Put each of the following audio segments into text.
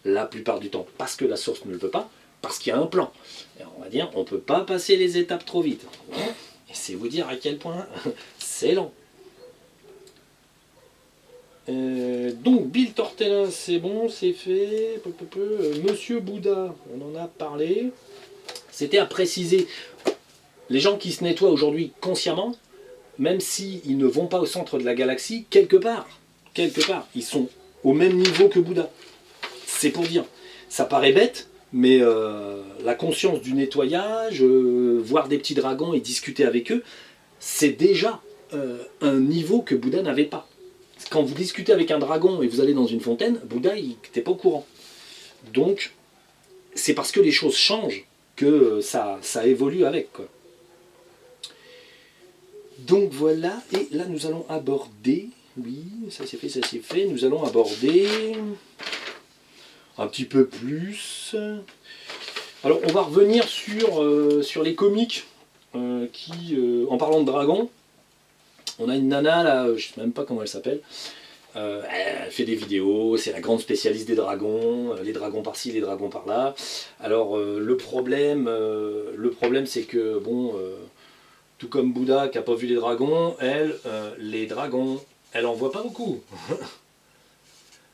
la plupart du temps parce que la source ne le veut pas, parce qu'il y a un plan. Et on va dire, on ne peut pas passer les étapes trop vite. Et c'est vous dire à quel point c'est lent. Donc Bill Tortella, c'est bon, c'est fait. Monsieur Bouddha, on en a parlé. C'était à préciser. Les gens qui se nettoient aujourd'hui consciemment, même s'ils ne vont pas au centre de la galaxie, quelque part, ils sont au même niveau que Bouddha. C'est pour dire. Ça paraît bête, mais la conscience du nettoyage, voir des petits dragons et discuter avec eux, c'est déjà un niveau que Bouddha n'avait pas. Quand vous discutez avec un dragon et vous allez dans une fontaine, Bouddha, il n'était pas au courant. Donc, c'est parce que les choses changent que ça évolue avec, quoi. Donc voilà, et là nous allons aborder, oui, ça c'est fait, nous allons aborder un petit peu plus. Alors on va revenir sur les comiques en parlant de dragons, on a une nana là, je ne sais même pas comment elle s'appelle, elle fait des vidéos, c'est la grande spécialiste des dragons, les dragons par-ci, les dragons par-là. Alors le problème c'est que, bon, tout comme Bouddha qui n'a pas vu les dragons, les dragons, elle en voit pas beaucoup.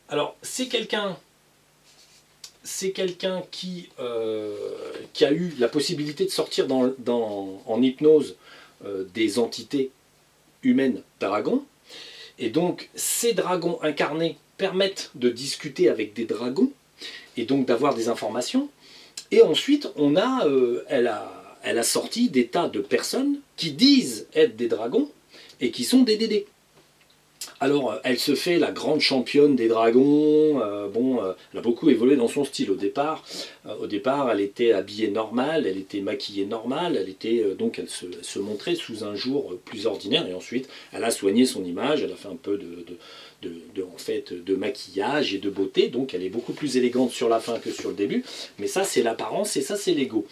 Alors c'est quelqu'un qui a eu la possibilité de sortir en hypnose des entités humaines dragons. Et donc, ces dragons incarnés permettent de discuter avec des dragons et donc d'avoir des informations. Et ensuite, elle a sorti des tas de personnes qui disent être des dragons et qui sont des dédés. Alors, elle se fait la grande championne des dragons. Elle a beaucoup évolué dans son style au départ. Elle était habillée normale, elle était maquillée normale, donc elle se montrait sous un jour plus ordinaire. Et ensuite, elle a soigné son image, elle a fait un peu de maquillage et de beauté. Donc, elle est beaucoup plus élégante sur la fin que sur le début. Mais ça, c'est l'apparence et ça, c'est l'ego.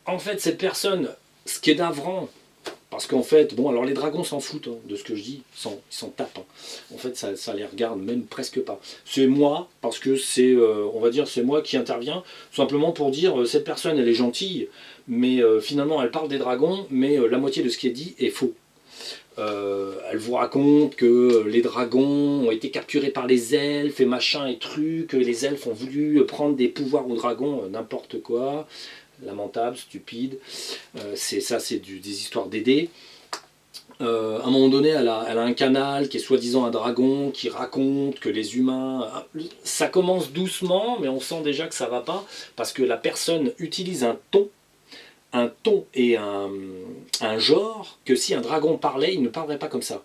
En fait, cette personne, ce qui est navrant, parce qu'en fait, bon, alors les dragons s'en foutent de ce que je dis, ils s'en tapent. En fait, ça les regarde même presque pas. C'est moi, parce que on va dire, c'est moi qui interviens, simplement pour dire, cette personne, elle est gentille, mais finalement, elle parle des dragons, mais la moitié de ce qui est dit est faux. Elle vous raconte que les dragons ont été capturés par les elfes et machin et truc, que les elfes ont voulu prendre des pouvoirs aux dragons, n'importe quoi. Lamentable, stupide, c'est des histoires d'aider. À un moment donné, elle a un canal qui est soi-disant un dragon, qui raconte que les humains... Ça commence doucement, mais on sent déjà que ça va pas, parce que la personne utilise un ton et un genre, que si un dragon parlait, il ne parlerait pas comme ça.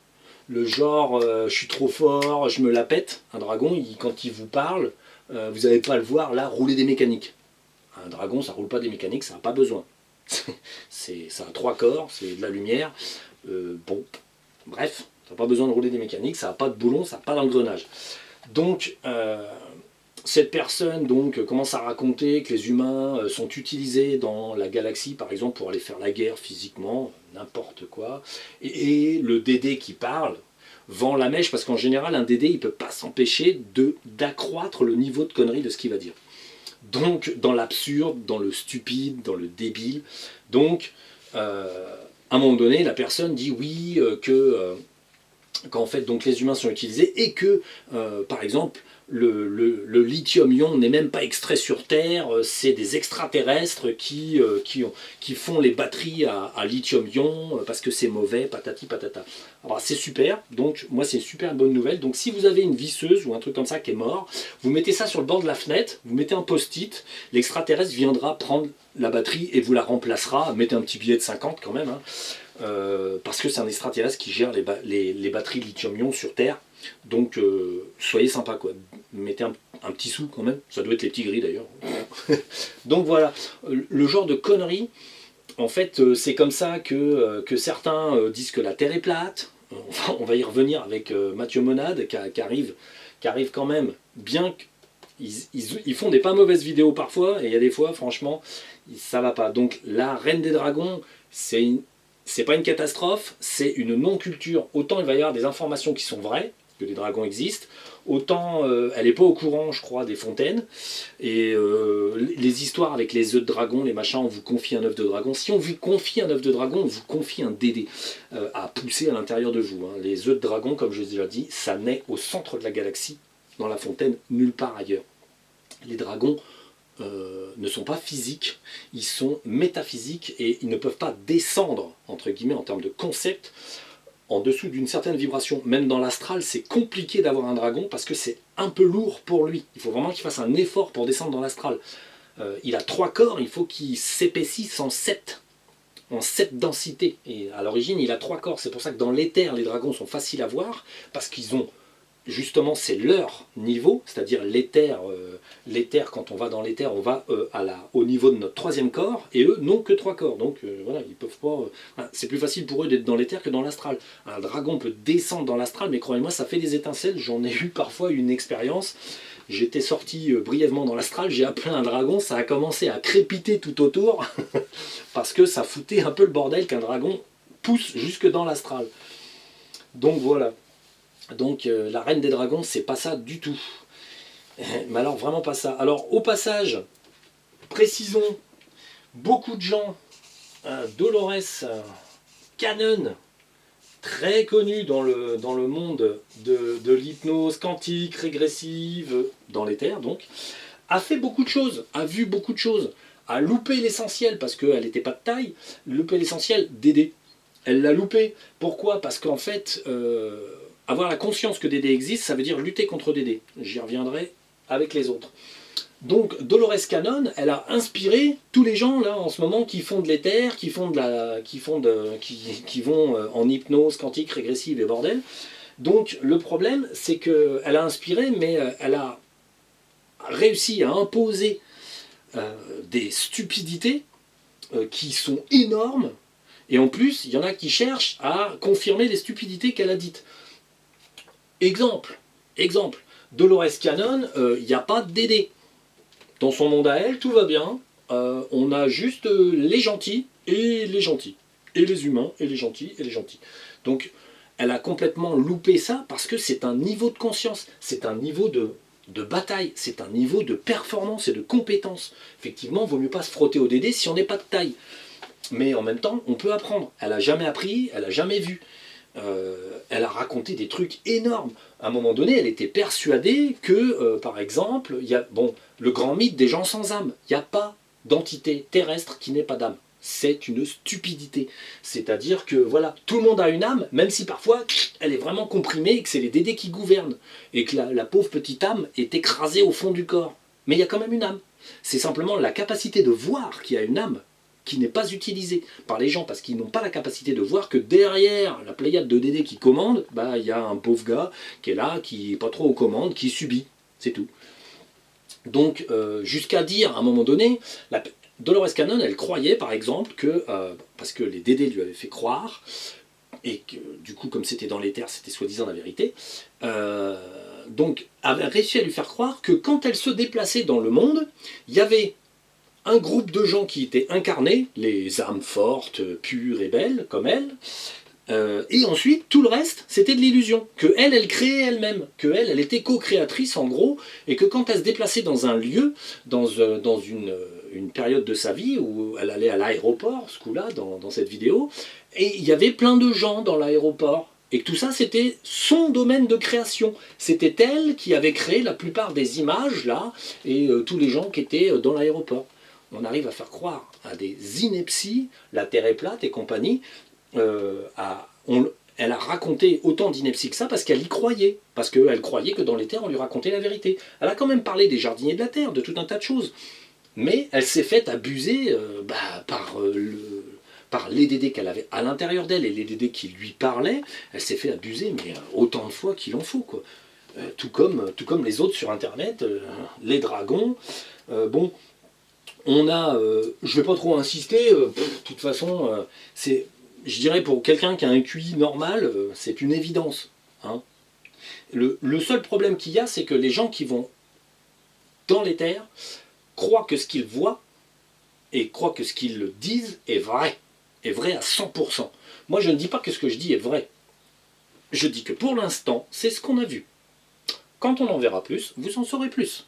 Le genre, je suis trop fort, je me la pète. Un dragon, quand il vous parle, vous n'allez pas le voir là rouler des mécaniques. Un dragon, ça roule pas des mécaniques, ça n'a pas besoin. Ça a 3 corps, c'est de la lumière. Bref, ça n'a pas besoin de rouler des mécaniques, ça n'a pas de boulon, ça n'a pas d'engrenage. Donc, cette personne commence à raconter que les humains sont utilisés dans la galaxie, par exemple, pour aller faire la guerre physiquement, n'importe quoi. Et le Dédé qui parle vend la mèche, parce qu'en général, un Dédé, il ne peut pas s'empêcher d'accroître le niveau de connerie de ce qu'il va dire. Donc, dans l'absurde, dans le stupide, dans le débile. Donc, à un moment donné, la personne dit oui, qu'en fait, donc, les humains sont utilisés et que, par exemple, le lithium-ion n'est même pas extrait sur Terre, c'est des extraterrestres qui font les batteries à lithium-ion parce que c'est mauvais, patati patata. Alors c'est super, donc moi c'est une super bonne nouvelle. Donc si vous avez une visseuse ou un truc comme ça qui est mort, vous mettez ça sur le bord de la fenêtre, vous mettez un post-it, l'extraterrestre viendra prendre la batterie et vous la remplacera, mettez un petit billet de 50 quand même, parce que c'est un extraterrestre qui gère les batteries lithium-ion sur Terre. Donc soyez sympa quoi, mettez un petit sou quand même, ça doit être les petits gris d'ailleurs. Donc voilà, le genre de conneries, en fait c'est comme ça que certains disent que la Terre est plate. On va y revenir avec Mathieu Monade qui arrive quand même, bien qu'ils font des pas mauvaises vidéos parfois, et il y a des fois franchement ça va pas. Donc la Reine des Dragons, c'est pas une catastrophe, c'est une non-culture. Autant il va y avoir des informations qui sont vraies, que les dragons existent, autant elle n'est pas au courant, je crois, des fontaines. Et les histoires avec les œufs de dragon, les machins, on vous confie un œuf de dragon. Si on vous confie un œuf de dragon, on vous confie un Dédé à pousser à l'intérieur de vous. Hein. Les œufs de dragon, comme je l'ai déjà dit, ça naît au centre de la galaxie, dans la fontaine, nulle part ailleurs. Les dragons ne sont pas physiques, ils sont métaphysiques et ils ne peuvent pas descendre, entre guillemets, en termes de concept, en dessous d'une certaine vibration. Même dans l'astral, c'est compliqué d'avoir un dragon parce que c'est un peu lourd pour lui. Il faut vraiment qu'il fasse un effort pour descendre dans l'astral. Il a 3 corps, il faut qu'il s'épaississe en 7 densités. Et à l'origine, il a 3 corps. C'est pour ça que dans l'éther, les dragons sont faciles à voir parce qu'ils ont justement, c'est leur niveau, c'est-à-dire l'éther, quand on va dans l'éther, on va au niveau de notre 3e corps, et eux n'ont que 3 corps, donc voilà, ils peuvent pas... c'est plus facile pour eux d'être dans l'éther que dans l'astral. Un dragon peut descendre dans l'astral, mais croyez-moi, ça fait des étincelles, j'en ai eu parfois une expérience, j'étais sorti brièvement dans l'astral, j'ai appelé un dragon, ça a commencé à crépiter tout autour, parce que ça foutait un peu le bordel qu'un dragon pousse jusque dans l'astral. Donc voilà. Donc la reine des dragons, c'est pas ça du tout. Mais alors vraiment pas ça. Alors au passage, précisons, beaucoup de gens, Dolores Cannon, très connu dans le monde de l'hypnose quantique, régressive, dans l'éther donc, a fait beaucoup de choses, a vu beaucoup de choses, a loupé l'essentiel parce qu'elle n'était pas de taille, loupé l'essentiel Dédé. Elle l'a loupé. Pourquoi? Parce qu'en fait... avoir la conscience que Dédé existe, ça veut dire lutter contre Dédé. J'y reviendrai avec les autres. Donc Dolores Cannon, elle a inspiré tous les gens là en ce moment qui font de l'éther, qui vont en hypnose quantique, régressive et bordel. Donc le problème, c'est qu'elle a inspiré, mais elle a réussi à imposer des stupidités qui sont énormes. Et en plus, il y en a qui cherchent à confirmer les stupidités qu'elle a dites. Exemple, Dolores Cannon, il n'y a pas de Dédé. Dans son monde à elle, tout va bien. On a juste les gentils et les gentils. Et les humains et les gentils et les gentils. Donc, elle a complètement loupé ça parce que c'est un niveau de conscience, c'est un niveau de bataille, c'est un niveau de performance et de compétence. Effectivement, il ne vaut mieux pas se frotter au Dédé si on n'est pas de taille. Mais en même temps, on peut apprendre. Elle n'a jamais appris, elle n'a jamais vu. Elle a raconté des trucs énormes. À un moment donné, elle était persuadée que, par exemple, il y a le grand mythe des gens sans âme. Il n'y a pas d'entité terrestre qui n'ait pas d'âme. C'est une stupidité. C'est-à-dire que voilà, tout le monde a une âme, même si parfois elle est vraiment comprimée et que c'est les Dédés qui gouvernent. Et que la pauvre petite âme est écrasée au fond du corps. Mais il y a quand même une âme. C'est simplement la capacité de voir qu'il y a une âme qui n'est pas utilisée par les gens parce qu'ils n'ont pas la capacité de voir que derrière la pléiade de Dédé qui commande, il y a un pauvre gars qui est là, qui n'est pas trop aux commandes, qui subit, c'est tout. Donc jusqu'à dire à un moment donné, Dolores Cannon, elle croyait par exemple que, parce que les Dédés lui avaient fait croire, et que du coup comme c'était dans l'éther, c'était soi-disant la vérité, donc avait réussi à lui faire croire que quand elle se déplaçait dans le monde, il y avait un groupe de gens qui étaient incarnés, les âmes fortes, pures et belles, comme elle, et ensuite, tout le reste, c'était de l'illusion, que elle créait elle-même, que elle était co-créatrice en gros, et que quand elle se déplaçait dans un lieu, dans une période de sa vie, où elle allait à l'aéroport, ce coup-là, dans cette vidéo, et il y avait plein de gens dans l'aéroport, et que tout ça, c'était son domaine de création. C'était elle qui avait créé la plupart des images, là, et tous les gens qui étaient dans l'aéroport. On arrive à faire croire à des inepties, la Terre est plate et compagnie. Elle a raconté autant d'inepties que ça parce qu'elle y croyait. Parce qu'elle croyait que dans les terres, on lui racontait la vérité. Elle a quand même parlé des jardiniers de la Terre, de tout un tas de choses. Mais elle s'est faite abuser par les Dédés qu'elle avait à l'intérieur d'elle et les Dédés qui lui parlaient. Elle s'est fait abuser, mais autant de fois qu'il en faut, quoi. Tout comme les autres sur Internet, les dragons. On a, je ne vais pas trop insister, de toute façon, je dirais pour quelqu'un qui a un QI normal, c'est une évidence. Hein. Le seul problème qu'il y a, c'est que les gens qui vont dans l'éther croient que ce qu'ils voient et croient que ce qu'ils disent est vrai à 100%. Moi, je ne dis pas que ce que je dis est vrai. Je dis que pour l'instant, c'est ce qu'on a vu. Quand on en verra plus, vous en saurez plus.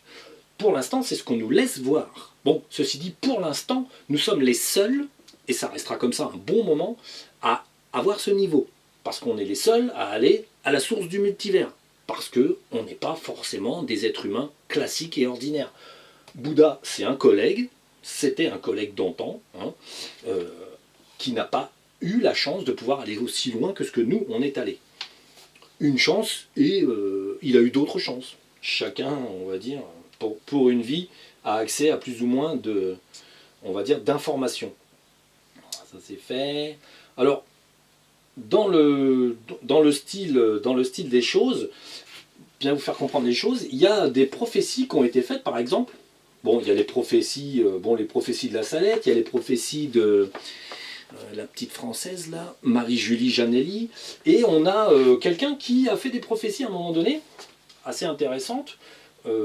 Pour l'instant, c'est ce qu'on nous laisse voir. Bon, ceci dit, pour l'instant, nous sommes les seuls, et ça restera comme ça un bon moment, à avoir ce niveau. Parce qu'on est les seuls à aller à la source du multivers. Parce qu'on n'est pas forcément des êtres humains classiques et ordinaires. Bouddha, c'est un collègue, c'était un collègue d'antan, hein, qui n'a pas eu la chance de pouvoir aller aussi loin que ce que nous, on est allé. Une chance, et il a eu d'autres chances. Chacun, on va dire, pour une vie, a accès à plus ou moins de, on va dire, d'informations. Ça c'est fait. Alors, dans le style des choses, bien vous faire comprendre les choses, il y a des prophéties qui ont été faites, par exemple. Bon, il y a les prophéties de la Salette, il y a les prophéties de la petite française là, Marie-Julie Janelli, et on a quelqu'un qui a fait des prophéties à un moment donné, assez intéressantes,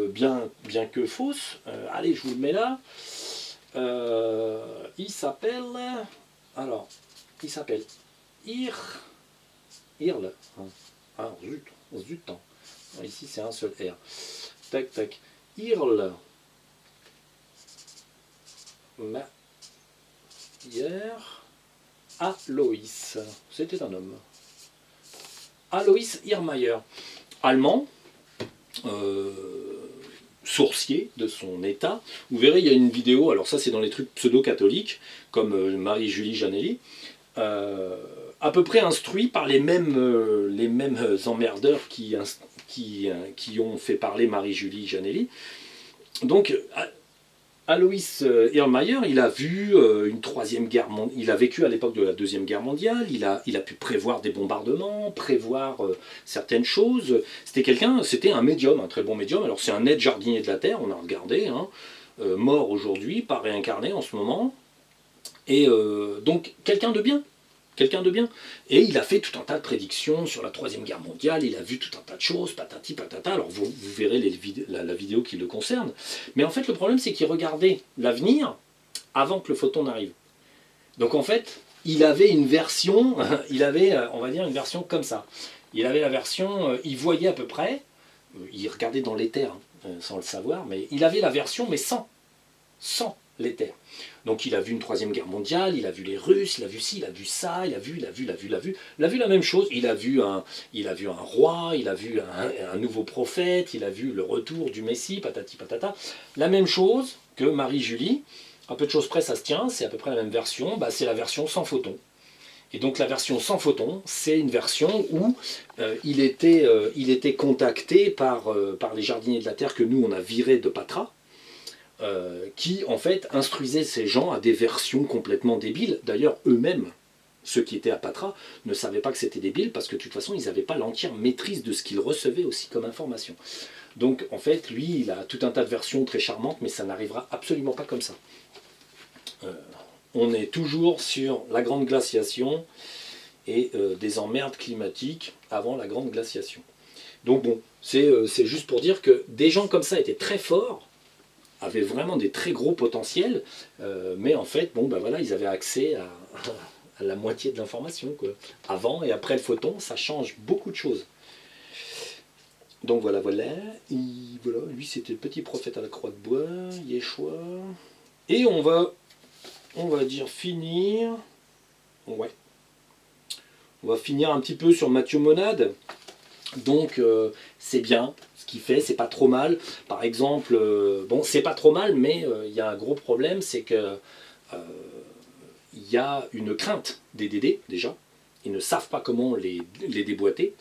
bien que fausses. Allez, je vous le mets là. Il s'appelle Irle. Ah, zut. Ici, c'est un seul R. Tac, tac. Irle. Hier. Aloïs. C'était un homme. Aloïs Irrmayer. Allemand. Sourcier de son état. Vous verrez, il y a une vidéo, alors ça c'est dans les trucs pseudo-catholiques, comme Marie-Julie Janelli, à peu près instruit par les mêmes emmerdeurs qui ont fait parler Marie-Julie Janelli. Donc, Aloïs Irrmayer, il a vu une troisième guerre mondiale, il a vécu à l'époque de la Deuxième Guerre mondiale, il a pu prévoir des bombardements, prévoir certaines choses. C'était un médium, un très bon médium. Alors c'est un aide jardinier de la Terre, on a regardé, hein, mort aujourd'hui, pas réincarné en ce moment. Et donc quelqu'un de bien. Et il a fait tout un tas de prédictions sur la Troisième Guerre mondiale, il a vu tout un tas de choses, patati patata, alors vous verrez la vidéo qui le concerne. Mais en fait le problème c'est qu'il regardait l'avenir avant que le photon n'arrive. Donc en fait, il avait une version, on va dire une version comme ça. Il avait la version, il voyait à peu près, il regardait dans l'éther, sans le savoir, mais il avait la version mais sans l'éther. Donc il a vu une troisième guerre mondiale, il a vu les Russes, il a vu ci, il a vu ça, il a vu la même chose, il a vu un roi, il a vu un nouveau prophète, il a vu le retour du Messie, patati patata. La même chose que Marie-Julie, à peu de choses près ça se tient, c'est à peu près la même version, c'est la version sans photon. Et donc la version sans photon, c'est une version où il était contacté par les jardiniers de la Terre que nous on a virés de Patra, qui en fait instruisaient ces gens à des versions complètement débiles. D'ailleurs eux-mêmes, ceux qui étaient à Patra, ne savaient pas que c'était débile parce que de toute façon ils n'avaient pas l'entière maîtrise de ce qu'ils recevaient aussi comme information. Donc en fait lui il a tout un tas de versions très charmantes mais ça n'arrivera absolument pas comme ça. On est toujours sur la grande glaciation et des emmerdes climatiques avant la grande glaciation. Donc bon, c'est juste pour dire que des gens comme ça étaient très forts, avaient vraiment des très gros potentiels, mais en fait, voilà, ils avaient accès à la moitié de l'information, quoi. Avant et après le photon, ça change beaucoup de choses. Donc voilà. Lui c'était le petit prophète à la croix de bois, Yeshua. Et on va dire finir. Ouais. On va finir un petit peu sur Matthieu Monade. Donc c'est bien ce qu'il fait, c'est pas trop mal. Par exemple, c'est pas trop mal, mais il y a un gros problème, c'est que il y a une crainte des Dédés déjà. Ils ne savent pas comment les déboîter.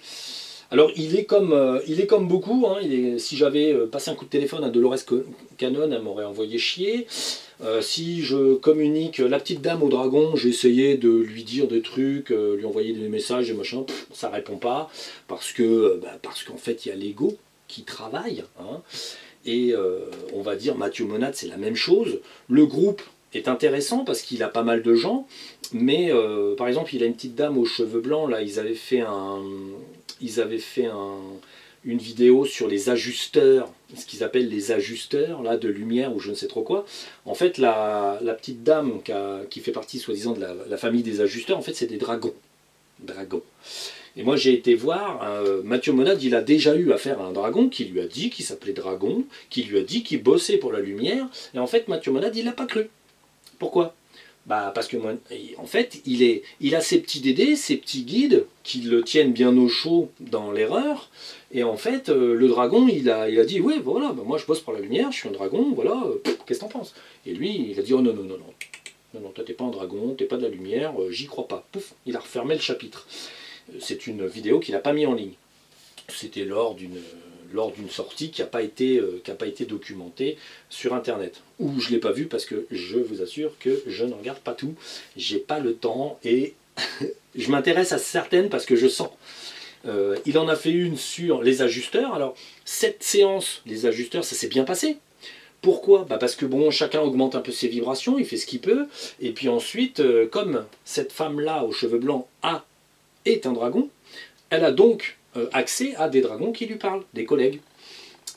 Alors il est comme beaucoup. Hein, si j'avais passé un coup de téléphone à Dolores Cannon, elle m'aurait envoyé chier. Si je communique la petite dame au dragon, j'ai essayé de lui dire des trucs, lui envoyer des messages et machin, ça répond pas, parce qu'en fait il y a l'ego qui travaille, hein, et on va dire Matthieu Monade c'est la même chose. Le groupe est intéressant parce qu'il a pas mal de gens, mais par exemple il a une petite dame aux cheveux blancs, là ils avaient fait une vidéo sur les ajusteurs, ce qu'ils appellent les ajusteurs là, de lumière ou je ne sais trop quoi. En fait, la petite dame qui fait partie soi-disant de la famille des ajusteurs, en fait, c'est des dragons. Et moi j'ai été voir, Mathieu Monade, il a déjà eu affaire à un dragon qui lui a dit qu'il s'appelait Dragon, qui lui a dit qu'il bossait pour la lumière, et en fait Mathieu Monade il l'a pas cru. Pourquoi? Bah parce que moi, en fait il a ses petits dédés, ses petits guides qui le tiennent bien au chaud dans l'erreur, et en fait le dragon il a dit ouais voilà, bah, moi je bosse pour la lumière, je suis un dragon, voilà, qu'est-ce que t'en penses? Et lui il a dit oh non non non non. Non, non, toi t'es pas un dragon, t'es pas de la lumière, j'y crois pas. Pouf, il a refermé le chapitre. C'est une vidéo qu'il n'a pas mis en ligne. C'était lors d'une sortie qui n'a pas été documentée sur internet. Ou je ne l'ai pas vu parce que je vous assure que je ne regarde pas tout. J'ai pas le temps et je m'intéresse à certaines parce que je sens. Il en a fait une sur les ajusteurs. Alors, cette séance, les ajusteurs, ça s'est bien passé. Pourquoi? Bah parce que bon, chacun augmente un peu ses vibrations, il fait ce qu'il peut. Et puis ensuite, comme cette femme-là aux cheveux blancs est un dragon, elle a donc accès à des dragons qui lui parlent, des collègues.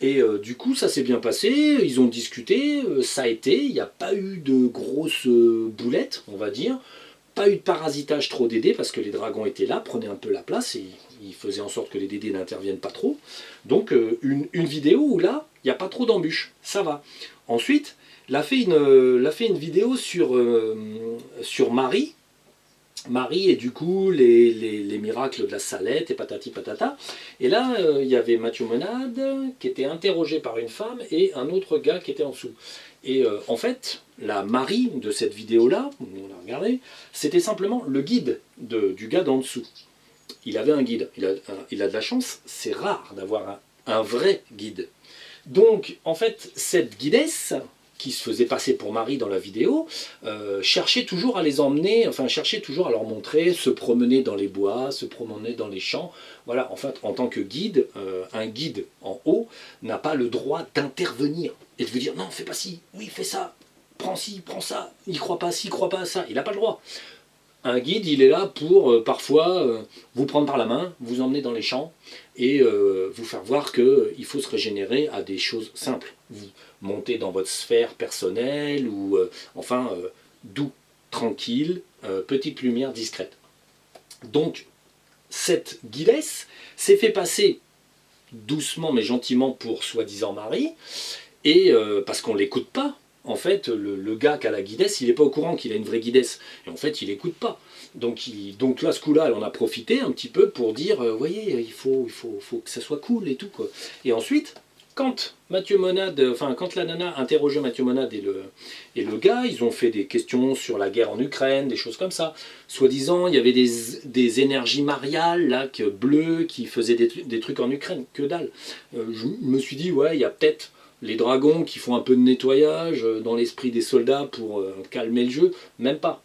Et du coup, ça s'est bien passé, ils ont discuté, ça a été, il n'y a pas eu de grosses boulettes, on va dire, pas eu de parasitage trop dédés, parce que les dragons étaient là, prenaient un peu la place, et ils faisaient en sorte que les dédés n'interviennent pas trop. Donc une vidéo où là, il n'y a pas trop d'embûches, ça va. Ensuite, l'a fait une vidéo sur Marie, et du coup les miracles de la salette et patati patata. Et là il y avait Mathieu Monade qui était interrogé par une femme et un autre gars qui était en dessous. Et en fait la Marie de cette vidéo là, on a regardé, c'était simplement le guide du gars d'en dessous. Il avait un guide, il a de la chance, c'est rare d'avoir un vrai guide. Donc en fait cette guidesse qui se faisait passer pour Marie dans la vidéo, cherchait toujours à les emmener, enfin cherchait toujours à leur montrer, se promener dans les bois, se promener dans les champs. Voilà, en fait, en tant que guide, un guide en haut n'a pas le droit d'intervenir et de vous dire non, fais pas ci, oui, fais ça, prends ci, prends ça, il croit pas ci, croit pas à ça, il n'a pas le droit. Un guide, il est là pour parfois vous prendre par la main, vous emmener dans les champs et vous faire voir qu'il faut se régénérer à des choses simples. Vous montez dans votre sphère personnelle ou doux, tranquille, petite lumière discrète. Donc cette guidesse s'est fait passer doucement mais gentiment pour soi-disant Marie et parce qu'on ne l'écoute pas. En fait, le gars qui a la guidesse, il n'est pas au courant qu'il a une vraie guidesse. Et en fait, il n'écoute pas. Donc là, ce coup-là, elle en a profité un petit peu pour dire, voyez, il faut que ça soit cool et tout, quoi. Et ensuite, quand Mathieu Monade, quand la nana interrogeait Mathieu Monade et le gars, ils ont fait des questions sur la guerre en Ukraine, des choses comme ça. Soi-disant, il y avait des énergies mariales, là, bleues, qui faisaient des trucs en Ukraine. Que dalle. Je me suis dit, ouais, il y a peut-être les dragons qui font un peu de nettoyage dans l'esprit des soldats pour calmer le jeu, même pas.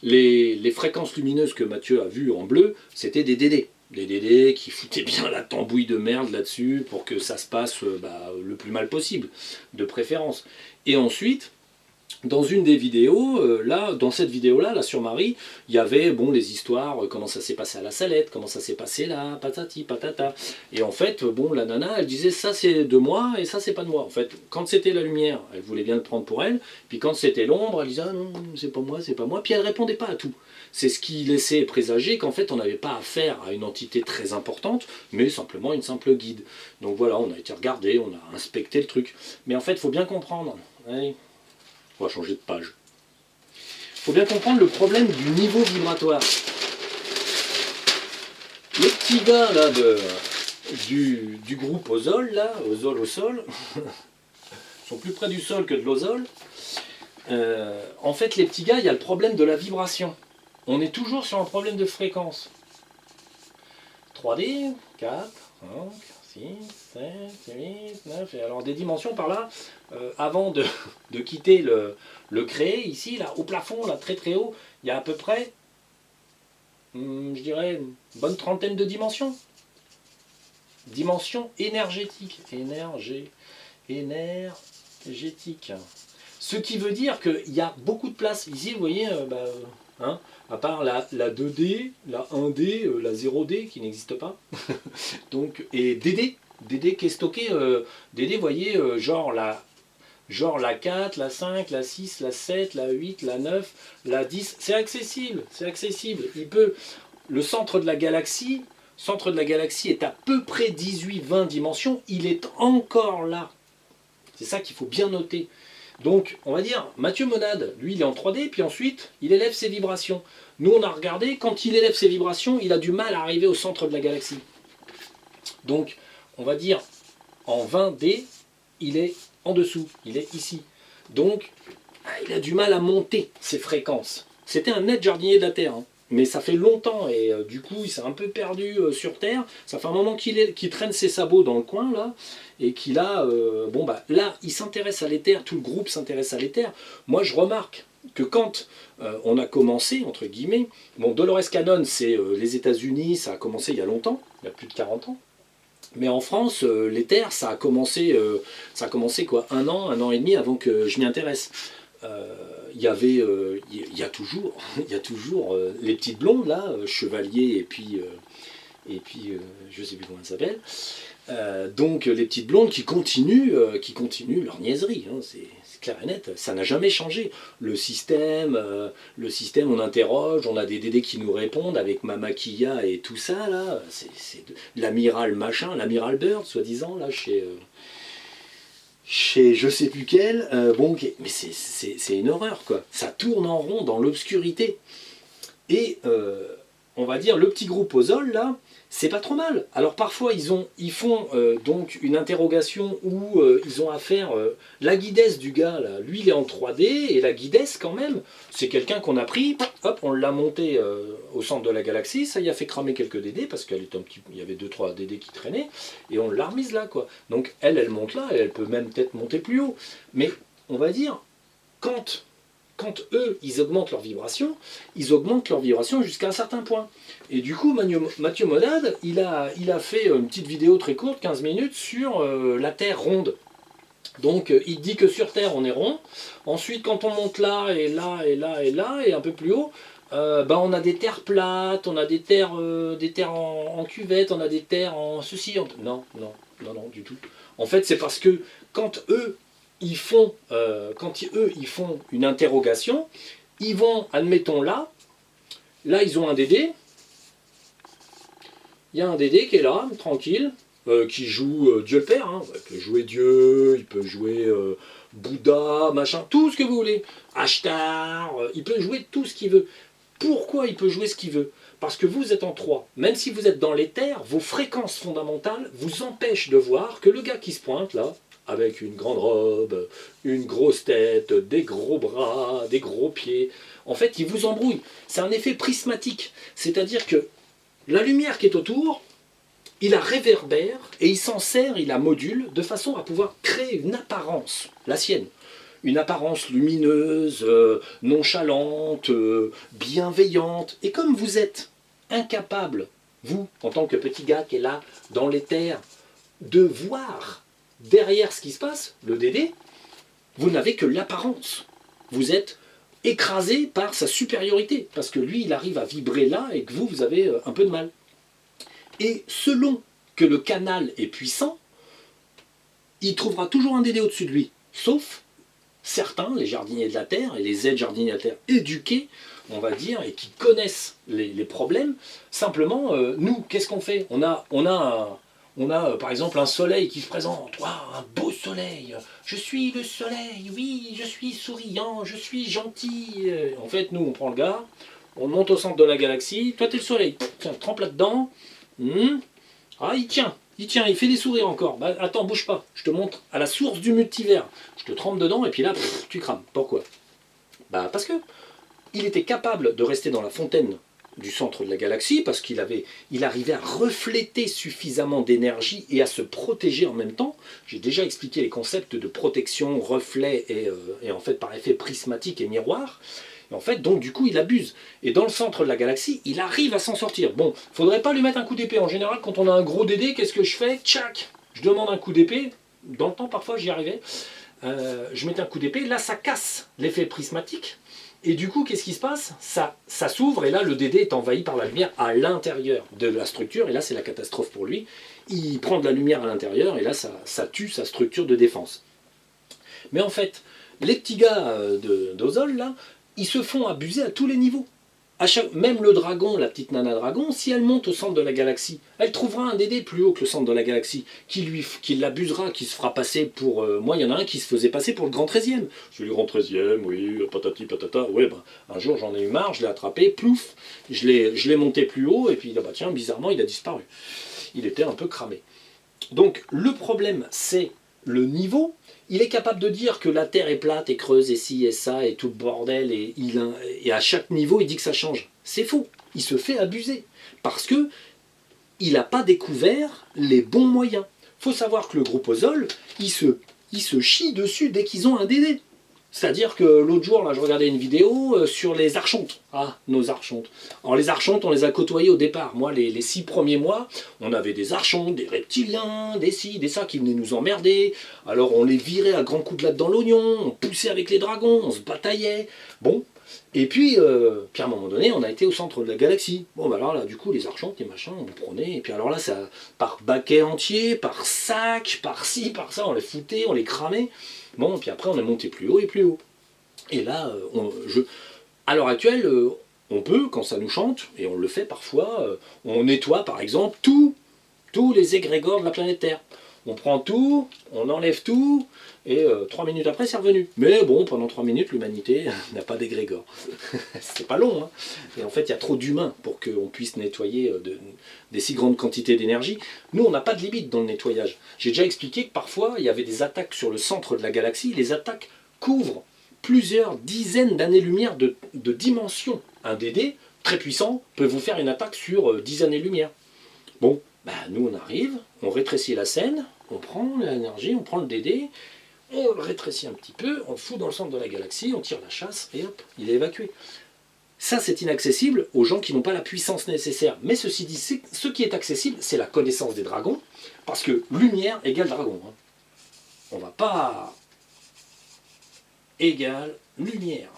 Les fréquences lumineuses que Mathieu a vues en bleu, c'était des DD. Des DD qui foutaient bien la tambouille de merde là-dessus pour que ça se passe le plus mal possible, de préférence. Et ensuite, dans une des vidéos, dans cette vidéo-là, sur Marie, il y avait les histoires, comment ça s'est passé à la Salette, comment ça s'est passé là, patati, patata. Et en fait, la nana, elle disait ça c'est de moi et ça c'est pas de moi. En fait, quand c'était la lumière, elle voulait bien le prendre pour elle, puis quand c'était l'ombre, elle disait ah non, c'est pas moi, c'est pas moi, puis elle répondait pas à tout. C'est ce qui laissait présager qu'en fait on n'avait pas affaire à une entité très importante, mais simplement une simple guide. Donc voilà, on a été regardé, on a inspecté le truc. Mais en fait, il faut bien comprendre. Allez. On va changer de page. Il faut bien comprendre le problème du niveau vibratoire. Les petits gars là, du groupe Ozol, là, Ozol au sol, sont plus près du sol que de l'Ozol. En fait, les petits gars, il y a le problème de la vibration. On est toujours sur un problème de fréquence. 3D, 4, 5, 6, 7, 8, 9, et alors des dimensions par là, avant de quitter le créé, ici, là, au plafond, là, très très haut, il y a à peu près, je dirais, une bonne trentaine de dimensions. Dimensions énergétiques. Énergétique. Ce qui veut dire qu'il y a beaucoup de place. Ici, vous voyez, à part la 2D, la 1D, la 0D qui n'existe pas. Donc, et DD qui est stocké, DD, vous voyez, genre la 4, la 5, la 6, la 7, la 8, la 9, la 10, c'est accessible. Il peut, le centre de la galaxie centre de la galaxie est à peu près 18-20 dimensions, il est encore là. C'est ça qu'il faut bien noter. Donc, on va dire, Mathieu Monade, lui, il est en 3D, puis ensuite, il élève ses vibrations. Nous, on a regardé, quand il élève ses vibrations, il a du mal à arriver au centre de la galaxie. Donc, on va dire, en 20D, il est en dessous, il est ici. Donc, il a du mal à monter ses fréquences. C'était un net jardinier de la Terre, hein. Mais ça fait longtemps, et du coup, il s'est un peu perdu sur Terre. Ça fait un moment qu'il traîne ses sabots dans le coin, là, et qu'il a... bon, bah, là, il s'intéresse à l'éther, tout le groupe s'intéresse à l'éther. Moi, je remarque que quand on a commencé, entre guillemets, bon, Dolores Cannon, c'est les États-Unis, ça a commencé il y a longtemps, il y a plus de 40 ans. Mais en France, l'éther, ça a commencé quoi, un an et demi avant que je m'y intéresse. Il y a toujours, les petites blondes là, Chevalier et puis je sais plus comment elles s'appellent. Donc les petites blondes qui continuent leur niaiserie, hein, c'est clair et net, ça n'a jamais changé. Le système, on interroge, on a des DD qui nous répondent avec Mama Kia et tout ça là, c'est l'amiral machin, l'amiral Bird soi-disant là chez je sais plus quel, bon, mais c'est une horreur quoi. Ça tourne en rond dans l'obscurité. Et on va dire le petit groupe Ozol là, c'est pas trop mal. Alors parfois ils font donc une interrogation où ils ont à faire la guidesse du gars là. Lui il est en 3D et la guidesse quand même, c'est quelqu'un qu'on a pris, hop, on l'a monté au centre de la galaxie, ça y a fait cramer quelques DD parce qu'il y avait 2-3 DD qui traînaient et on l'a remise là quoi. Donc elle monte là, et elle peut même peut-être monter plus haut. Mais on va dire quand eux, ils augmentent leur vibration jusqu'à un certain point. Et du coup, Mathieu Monade, il a fait une petite vidéo très courte, 15 minutes, sur la Terre ronde. Donc, il dit que sur Terre, on est rond. Ensuite, quand on monte là, et là, et là, et là, et un peu plus haut, on a des terres plates, on a des terres en cuvette, on a des terres en ceci. Non, du tout. En fait, c'est parce que quand eux, ils font une interrogation, ils vont, admettons là, ils ont un DD, il y a un DD qui est là, tranquille, qui joue Dieu le Père, hein. Il peut jouer Dieu, il peut jouer Bouddha, machin, tout ce que vous voulez, Ashtar, il peut jouer tout ce qu'il veut. Pourquoi il peut jouer ce qu'il veut? Parce que vous êtes en 3, même si vous êtes dans l'éther, vos fréquences fondamentales vous empêchent de voir que le gars qui se pointe là, avec une grande robe, une grosse tête, des gros bras, des gros pieds. En fait, il vous embrouille. C'est un effet prismatique. C'est-à-dire que la lumière qui est autour, il la réverbère et il s'en sert, il la module de façon à pouvoir créer une apparence, la sienne. Une apparence lumineuse, nonchalante, bienveillante. Et comme vous êtes incapable, vous, en tant que petit gars qui est là, dans l'éther, de voir derrière ce qui se passe, le DD, vous n'avez que l'apparence. Vous êtes écrasé par sa supériorité, parce que lui, il arrive à vibrer là et que vous avez un peu de mal. Et selon que le canal est puissant, il trouvera toujours un DD au-dessus de lui, sauf certains, les jardiniers de la Terre et les aides-jardiniers de la Terre éduqués, on va dire, et qui connaissent les problèmes. Simplement, nous, qu'est-ce qu'on fait? On a par exemple un soleil qui se présente, wow, un beau soleil, je suis le soleil, oui, je suis souriant, je suis gentil. En fait, nous, on prend le gars, on monte au centre de la galaxie, toi t'es le soleil, tiens, trempe là-dedans, ah, il tient, il fait des sourires encore, bah, attends, bouge pas, je te montre à la source du multivers, je te trempe dedans, et puis là, tu crames. Pourquoi? Bah, parce que il était capable de rester dans la fontaine du centre de la galaxie, parce qu'il arrivait à refléter suffisamment d'énergie et à se protéger en même temps. J'ai déjà expliqué les concepts de protection, reflet et en fait par effet prismatique et miroir. Et en fait, donc du coup, il abuse. Et dans le centre de la galaxie, il arrive à s'en sortir. Bon, faudrait pas lui mettre un coup d'épée. En général, quand on a un gros DD, qu'est-ce que je fais? Tchac! Je demande un coup d'épée. Dans le temps, parfois, j'y arrivais. Je mettais un coup d'épée. Là, ça casse l'effet prismatique. Et du coup, qu'est-ce qui se passe? Ça s'ouvre et là, le DD est envahi par la lumière à l'intérieur de la structure. Et là, c'est la catastrophe pour lui. Il prend de la lumière à l'intérieur et là, ça tue sa structure de défense. Mais en fait, les petits gars d'Ozol, là, ils se font abuser à tous les niveaux. même le dragon, la petite nana dragon, si elle monte au centre de la galaxie, elle trouvera un Dédé plus haut que le centre de la galaxie, qui l'abusera, qui se fera passer pour... moi, il y en a un qui se faisait passer pour le grand 13e. C'est le grand 13e, oui, patati patata. Ouais, ben, un jour, j'en ai eu marre, je l'ai attrapé, plouf, je l'ai monté plus haut, et puis, bah, tiens, bizarrement, il a disparu. Il était un peu cramé. Donc, le problème, c'est le niveau. Il est capable de dire que la Terre est plate et creuse et ci et ça et tout le bordel et à chaque niveau il dit que ça change. C'est faux. Il se fait abuser parce que il n'a pas découvert les bons moyens. Il faut savoir que le groupe Ozol, il se chie dessus dès qu'ils ont un Dédé. C'est-à-dire que l'autre jour, là, je regardais une vidéo sur les archontes. Ah, nos archontes. Alors les archontes, on les a côtoyés au départ. Moi, les 6 premiers mois, on avait des archontes, des reptiliens, des ci, des ça qui venaient nous emmerder. Alors on les virait à grands coups de latte dans l'oignon, on poussait avec les dragons, on se bataillait. Bon, et puis, à un moment donné, on a été au centre de la galaxie. Bon, bah alors là, du coup, les archontes, les machins, on prenait. Et puis alors là, ça, par baquet entier, par sac, par ci, par ça, on les foutait, on les cramait. Bon, puis après, on est monté plus haut et plus haut. Et là, à l'heure actuelle, on peut, quand ça nous chante, et on le fait parfois, on nettoie, par exemple, tous les égrégores de la planète Terre. On prend tout, on enlève tout, et 3 minutes après, c'est revenu. Mais bon, pendant 3 minutes, l'humanité n'a pas d'égrégore. C'est pas long, hein. Et en fait, il y a trop d'humains pour qu'on puisse nettoyer des si grandes quantités d'énergie. Nous, on n'a pas de limite dans le nettoyage. J'ai déjà expliqué que parfois, il y avait des attaques sur le centre de la galaxie. Les attaques couvrent plusieurs dizaines d'années-lumière de dimension. Un Dédé, très puissant, peut vous faire une attaque sur 10 années-lumière. Bon, bah, nous, on arrive, on rétrécit la scène, on prend l'énergie, on prend le Dédé, on le rétrécit un petit peu, on le fout dans le centre de la galaxie, on tire la chasse, et hop, il est évacué. Ça, c'est inaccessible aux gens qui n'ont pas la puissance nécessaire. Mais ceci dit, ce qui est accessible, c'est la connaissance des dragons, parce que lumière égale dragon. Hein. On ne va pas égale lumière.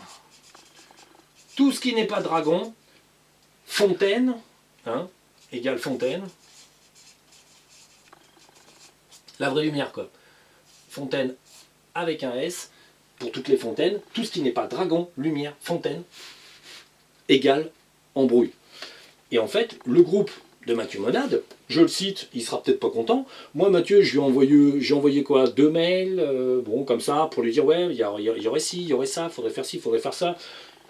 Tout ce qui n'est pas dragon, fontaine, hein, égale fontaine. La vraie lumière, quoi. Fontaine avec un S, pour toutes les fontaines. Tout ce qui n'est pas dragon, lumière, fontaine, égale embrouille. Et en fait, le groupe de Mathieu Monade, je le cite, il sera peut-être pas content. Moi, Mathieu, j'ai envoyé quoi, 2 mails, bon, comme ça, pour lui dire, ouais, il y aurait ci, il y aurait ça, faudrait faire ci, faudrait faire ça.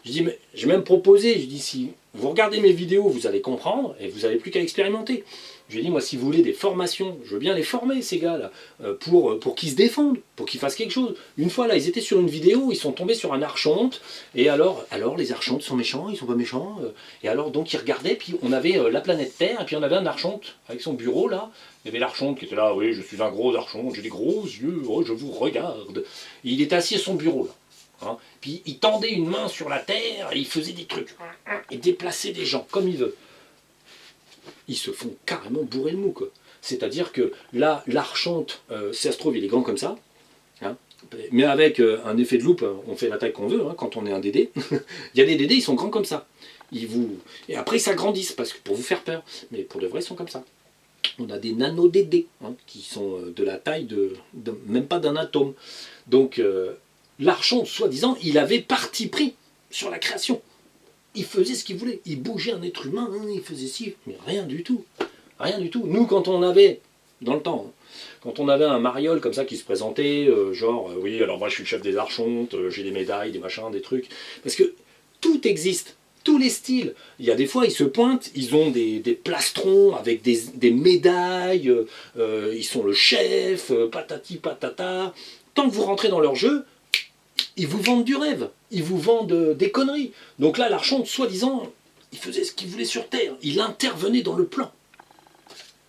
Je dis, mais j'ai même proposé, je dis, si vous regardez mes vidéos, vous allez comprendre, et vous n'avez plus qu'à expérimenter. Je lui ai dit, moi, si vous voulez des formations, je veux bien les former, ces gars-là, pour qu'ils se défendent, pour qu'ils fassent quelque chose. Une fois, là, ils étaient sur une vidéo, ils sont tombés sur un archonte, et alors les archontes sont méchants, ils sont pas méchants, et alors, donc, ils regardaient, puis on avait la planète Terre, et puis on avait un archonte, avec son bureau, là, il y avait l'archonte qui était là, oui, je suis un gros archonte, j'ai des gros yeux, oh, je vous regarde. Et il était assis à son bureau, là. Hein. Puis il tendait une main sur la terre et il faisait des trucs. Il déplaçait des gens comme il veut. Ils se font carrément bourrer le mou, quoi. C'est-à-dire que là, l'archonte, si ça se trouve, il est grand comme ça. Hein. Mais avec un effet de loupe, on fait la taille qu'on veut hein, quand on est un Dédé. Il y a des Dédés, ils sont grands comme ça. Et après, ils s'agrandissent parce que pour vous faire peur. Mais pour de vrai, ils sont comme ça. On a des nano-Dédés hein, qui sont de la taille même pas d'un atome. Donc, l'archonte, soi-disant, il avait parti pris sur la création. Il faisait ce qu'il voulait. Il bougeait un être humain, hein, il faisait ci, mais rien du tout. Rien du tout. Nous, quand on avait, dans le temps, hein, quand on avait un mariole comme ça qui se présentait, oui, alors moi je suis le chef des archontes, j'ai des médailles, des machins, des trucs. Parce que tout existe. Tous les styles. Il y a des fois, ils se pointent, ils ont des plastrons avec des médailles, ils sont le chef, patati patata. Tant que vous rentrez dans leur jeu, ils vous vendent du rêve, ils vous vendent des conneries. Donc là, l'archonte, soi-disant, il faisait ce qu'il voulait sur Terre, il intervenait dans le plan.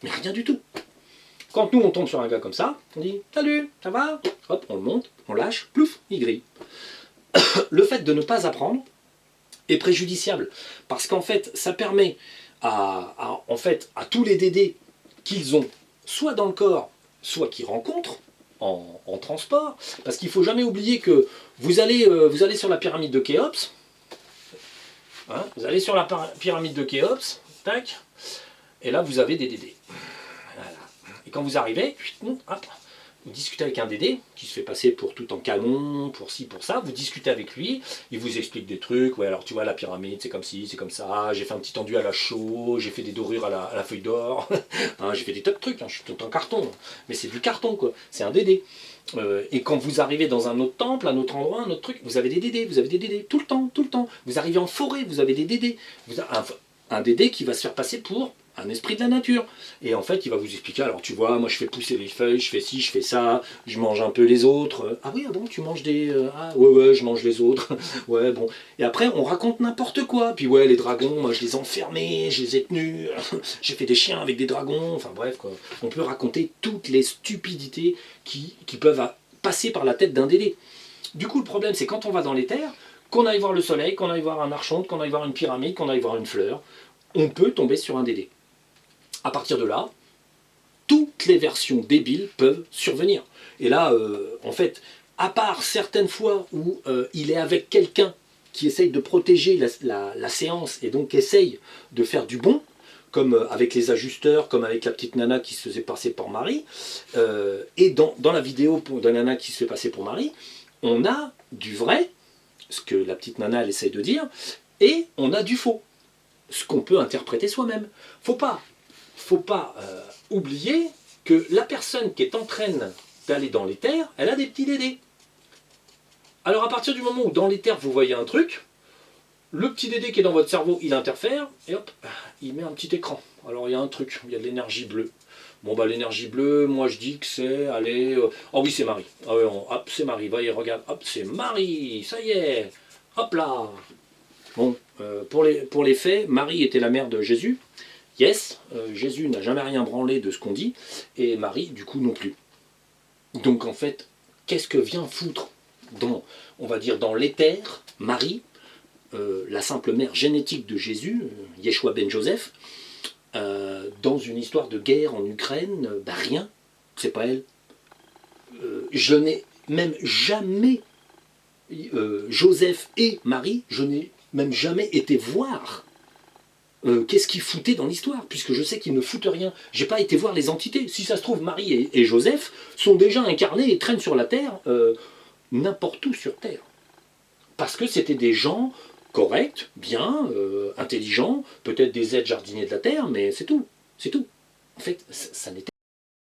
Mais rien du tout. Quand nous, on tombe sur un gars comme ça, on dit « Salut, ça va ?» Hop, on le monte, on lâche, plouf, il grille. Le fait de ne pas apprendre est préjudiciable, parce qu'en fait, ça permet à tous les Dédés qu'ils ont, soit dans le corps, soit qu'ils rencontrent, en transport, parce qu'il ne faut jamais oublier que vous allez sur la pyramide de Khéops, hein, vous allez sur la pyramide de Khéops, tac, et là vous avez des Dédés. Voilà. Et quand vous arrivez, hop, vous discutez avec un Dédé, qui se fait passer pour tout en canon, pour ci, pour ça, vous discutez avec lui, il vous explique des trucs, ouais alors tu vois la pyramide c'est comme ci, c'est comme ça, j'ai fait un petit enduit à la chaux, j'ai fait des dorures à la feuille d'or, hein, j'ai fait des tas de trucs, hein, je suis tout en carton, mais c'est du carton quoi, c'est un Dédé. Et quand vous arrivez dans un autre temple, un autre endroit, un autre truc, vous avez des Dédés, tout le temps, tout le temps. Vous arrivez en forêt, vous avez des Dédés. Vous avez un Dédé qui va se faire passer pour un esprit de la nature. Et en fait, il va vous expliquer, alors tu vois, moi je fais pousser les feuilles, je fais ci, je fais ça, je mange un peu les autres. Ah oui, ah bon, tu manges des... ah ouais, je mange les autres. Ouais, bon. Et après, on raconte n'importe quoi. Puis ouais, les dragons, moi je les ai enfermés, je les ai tenus, j'ai fait des chiens avec des dragons, enfin bref, quoi. On peut raconter toutes les stupidités qui peuvent passer par la tête d'un Dédé. Du coup, le problème, c'est quand on va dans les terres, qu'on aille voir le soleil, qu'on aille voir un archonte, qu'on aille voir une pyramide, qu'on aille voir une fleur, on peut tomber sur un Dédé. À partir de là, toutes les versions débiles peuvent survenir. Et là, en fait, à part certaines fois où il est avec quelqu'un qui essaye de protéger la séance et donc essaye de faire du bon, comme avec les ajusteurs, comme avec la petite nana qui se faisait passer pour Marie, et dans la vidéo de nana qui se fait passer pour Marie, on a du vrai, ce que la petite nana elle essaye de dire, et on a du faux, ce qu'on peut interpréter soi-même. Faut pas oublier que la personne qui est en train d'aller dans les terres, elle a des petits Dédés. Alors à partir du moment où dans les terres vous voyez un truc, le petit Dédé qui est dans votre cerveau, il interfère, et hop, il met un petit écran. Alors il y a un truc, il y a de l'énergie bleue. Bon bah l'énergie bleue, moi je dis que c'est, allez, oh oui c'est Marie. Ah ouais, hop c'est Marie, voyez, regarde, hop c'est Marie, ça y est, hop là. Bon, pour les faits, Marie était la mère de Jésus. Yes, Jésus n'a jamais rien branlé de ce qu'on dit, et Marie, du coup, non plus. Donc, en fait, qu'est-ce que vient foutre on va dire, dans l'éther, Marie, la simple mère génétique de Jésus, Yeshua ben Joseph, dans une histoire de guerre en Ukraine, bah rien, c'est pas elle. Je n'ai même jamais, Joseph et Marie, je n'ai même jamais été voir qu'est-ce qu'ils foutaient dans l'histoire, puisque je sais qu'ils ne foutent rien. J'ai pas été voir les entités. Si ça se trouve, Marie et Joseph sont déjà incarnés et traînent sur la Terre, n'importe où sur Terre. Parce que c'était des gens corrects, bien, intelligents, peut-être des aides jardiniers de la Terre, mais c'est tout. C'est tout. En fait, ça n'était